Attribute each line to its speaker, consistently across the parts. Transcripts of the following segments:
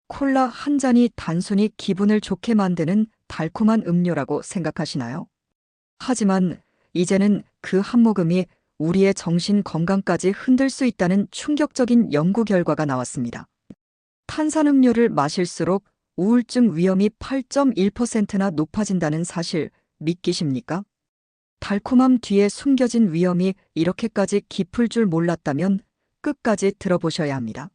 Speaker 1: 콜라 한 잔이 단순히 기분을 좋게 만드는 달콤한 음료라고 생각하시나요? 하지만 이제는 그 한 모금이 우리의 정신 건강까지 흔들 수 있다는 충격적인 연구 결과가 나왔습니다. 탄산음료를 마실수록 우울증 위험이 8.1%나 높아진다는 사실 믿기십니까? 달콤함 뒤에 숨겨진 위험이 이렇게까지 깊을 줄 몰랐다면 끝까지 들어보셔야 합니다.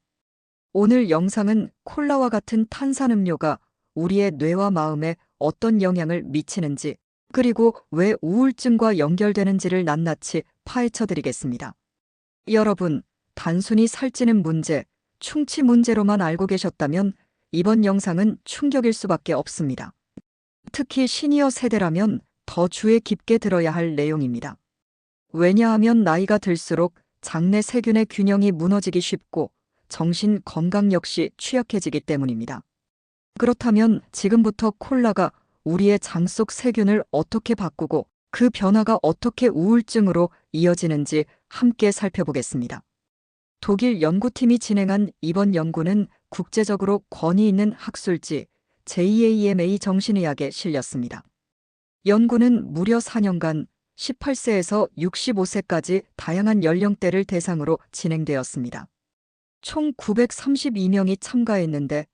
Speaker 1: 오늘 영상은 콜라와 같은 탄산음료가 우리의 뇌와 마음에 어떤 영향을 미치는지, 그리고 왜 우울증과 연결되는지를 낱낱이 파헤쳐 드리겠습니다. 여러분, 단순히 살찌는 문제, 충치 문제로만 알고 계셨다면 이번 영상은 충격일 수밖에 없습니다. 특히 시니어 세대라면 더 주의 깊게 들어야 할 내용입니다. 왜냐하면 나이가 들수록 장내 세균의 균형이 무너지기 쉽고 정신 건강 역시 취약해지기 때문입니다. 그렇다면 지금부터 콜라가 우리의 장 속 세균을 어떻게 바꾸고 그 변화가 어떻게 우울증으로 이어지는지 함께 살펴보겠습니다. 독일 연구팀이 진행한 이번 연구는 국제적으로 권위 있는 학술지 JAMA 정신의학에 실렸습니다. 연구는 무려 4년간 18세에서 65세까지 다양한 연령대를 대상으로 진행되었습니다. 총 932명이 참가했는데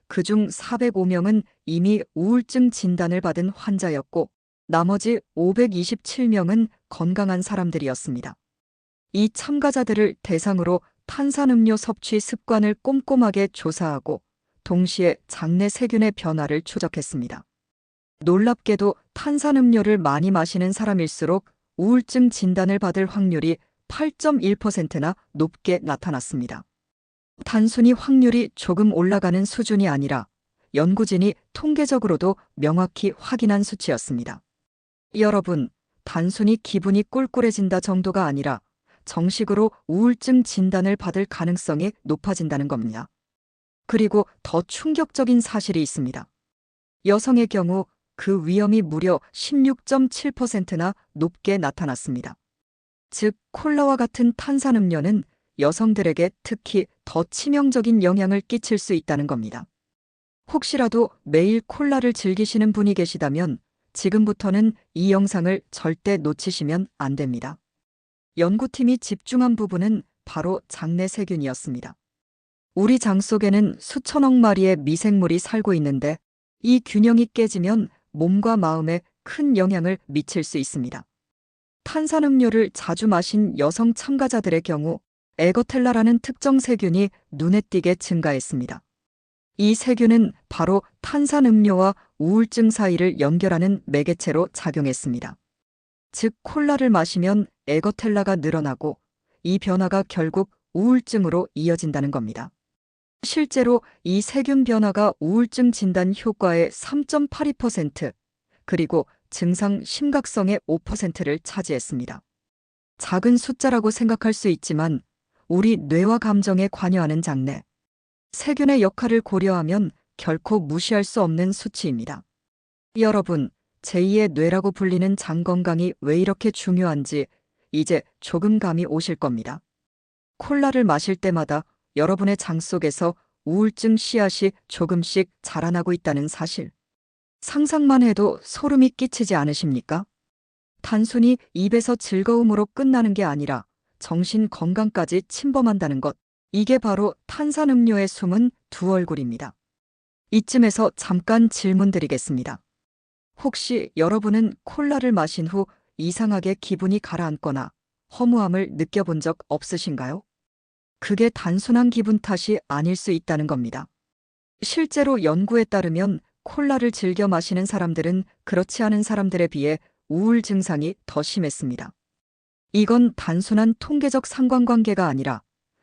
Speaker 1: 그중 405명은 이미 우울증 진단을 받은 환자였고 나머지 527명은 건강한 사람들이었습니다. 이 참가자들을 대상으로 탄산음료 섭취 습관을 꼼꼼하게 조사하고 동시에 장내 세균의 변화를 추적했습니다. 놀랍게도 탄산음료를 많이 마시는 사람일수록 우울증 진단을 받을 확률이 8.1%나 높게 나타났습니다. 단순히 확률이 조금 올라가는 수준이 아니라 연구진이 통계적으로도 명확히 확인한 수치였습니다. 여러분, 단순히 기분이 꿀꿀해진다 정도가 아니라 정식으로 우울증 진단을 받을 가능성이 높아진다는 겁니다. 그리고 더 충격적인 사실이 있습니다. 여성의 경우 그 위험이 무려 16.7%나 높게 나타났습니다. 즉, 콜라와 같은 탄산음료는 여성들에게 특히 더 치명적인 영향을 끼칠 수 있다는 겁니다. 혹시라도 매일 콜라를 즐기시는 분이 계시다면 지금부터는 이 영상을 절대 놓치시면 안 됩니다. 연구팀이 집중한 부분은 바로 장내 세균이었습니다. 우리 장 속에는 수천억 마리의 미생물이 살고 있는데 이 균형이 깨지면 몸과 마음에 큰 영향을 미칠 수 있습니다. 탄산음료를 자주 마신 여성 참가자들의 경우 에거텔라라는 특정 세균이 눈에 띄게 증가했습니다. 이 세균은 바로 탄산음료와 우울증 사이를 연결하는 매개체로 작용했습니다. 즉, 콜라를 마시면 에거텔라가 늘어나고 이 변화가 결국 우울증으로 이어진다는 겁니다. 실제로 이 세균 변화가 우울증 진단 효과의 3.82%, 그리고 증상 심각성의 5%를 차지했습니다. 작은 숫자라고 생각할 수 있지만 우리 뇌와 감정에 관여하는 장내 세균의 역할을 고려하면 결코 무시할 수 없는 수치입니다. 여러분, 제2의 뇌라고 불리는 장 건강이 왜 이렇게 중요한지 이제 조금 감이 오실 겁니다. 콜라를 마실 때마다 여러분의 장 속에서 우울증 씨앗이 조금씩 자라나고 있다는 사실. 상상만 해도 소름이 끼치지 않으십니까? 단순히 입에서 즐거움으로 끝나는 게 아니라 정신 건강까지 침범한다는 것. 이게 바로 탄산음료의 숨은 두 얼굴입니다. 이쯤에서 잠깐 질문 드리겠습니다. 혹시 여러분은 콜라를 마신 후 이상하게 기분이 가라앉거나 허무함을 느껴본 적 없으신가요? 그게 단순한 기분 탓이 아닐 수 있다는 겁니다. 실제로 연구에 따르면 콜라를 즐겨 마시는 사람들은 그렇지 않은 사람들에 비해 우울 증상이 더 심했습니다. 이건 단순한 통계적 상관관계가 아니라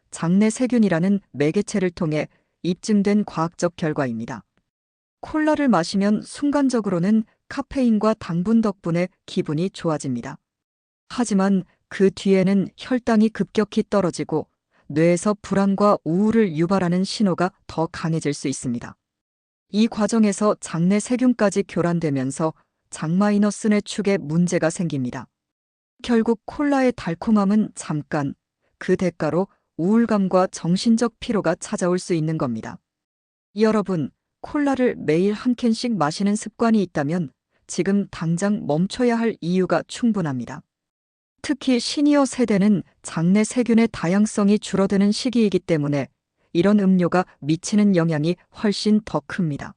Speaker 1: 장내 세균이라는 매개체를 통해 입증된 과학적 결과입니다. 콜라를 마시면 순간적으로는 카페인과 당분 덕분에 기분이 좋아집니다. 하지만 그 뒤에는 혈당이 급격히 떨어지고 뇌에서 불안과 우울을 유발하는 신호가 더 강해질 수 있습니다. 이 과정에서 장내 세균까지 교란되면서 장마이너스 뇌축에 문제가 생깁니다. 결국 콜라의 달콤함은 잠깐, 그 대가로 우울감과 정신적 피로가 찾아올 수 있는 겁니다. 여러분, 콜라를 매일 한 캔씩 마시는 습관이 있다면 지금 당장 멈춰야 할 이유가 충분합니다. 특히 시니어 세대는 장내 세균의 다양성이 줄어드는 시기이기 때문에 이런 음료가 미치는 영향이 훨씬 더 큽니다.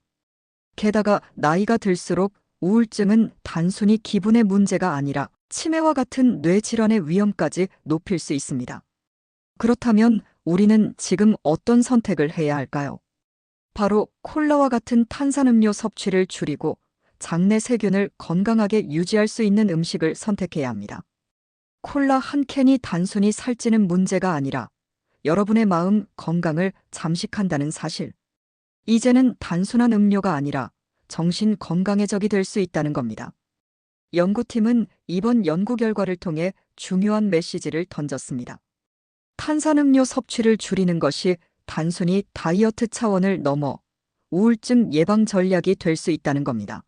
Speaker 1: 게다가 나이가 들수록 우울증은 단순히 기분의 문제가 아니라 치매와 같은 뇌질환의 위험까지 높일 수 있습니다. 그렇다면 우리는 지금 어떤 선택을 해야 할까요? 바로 콜라와 같은 탄산음료 섭취를 줄이고 장내 세균을 건강하게 유지할 수 있는 음식을 선택해야 합니다. 콜라 한 캔이 단순히 살찌는 문제가 아니라 여러분의 마음 건강을 잠식한다는 사실. 이제는 단순한 음료가 아니라 정신 건강의 적이 될 수 있다는 겁니다. 연구팀은 이번 연구 결과를 통해 중요한 메시지를 던졌습니다. 탄산음료 섭취를 줄이는 것이 단순히 다이어트 차원을 넘어 우울증 예방 전략이 될 수 있다는 겁니다.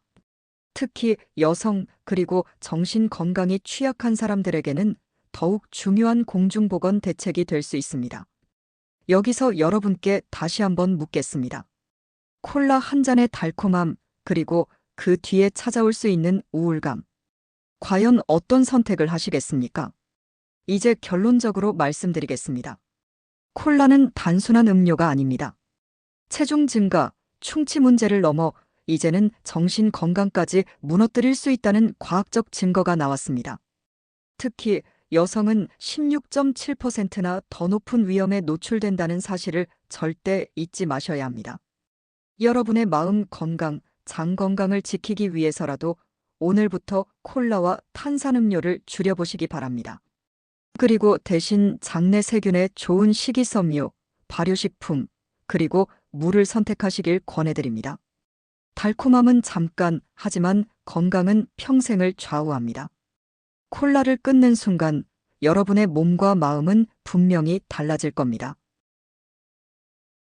Speaker 1: 특히 여성 그리고 정신 건강이 취약한 사람들에게는 더욱 중요한 공중보건 대책이 될 수 있습니다. 여기서 여러분께 다시 한번 묻겠습니다. 콜라 한 잔의 달콤함, 그리고 그 뒤에 찾아올 수 있는 우울감. 과연 어떤 선택을 하시겠습니까? 이제 결론적으로 말씀드리겠습니다. 콜라는 단순한 음료가 아닙니다. 체중 증가, 충치 문제를 넘어 이제는 정신 건강까지 무너뜨릴 수 있다는 과학적 증거가 나왔습니다. 특히 여성은 16.7%나 더 높은 위험에 노출된다는 사실을 절대 잊지 마셔야 합니다. 여러분의 마음 건강, 장 건강을 지키기 위해서라도 오늘부터 콜라와 탄산음료를 줄여보시기 바랍니다. 그리고 대신 장내 세균에 좋은 식이섬유, 발효식품, 그리고 물을 선택하시길 권해드립니다. 달콤함은 잠깐, 하지만 건강은 평생을 좌우합니다. 콜라를 끊는 순간 여러분의 몸과 마음은 분명히 달라질 겁니다.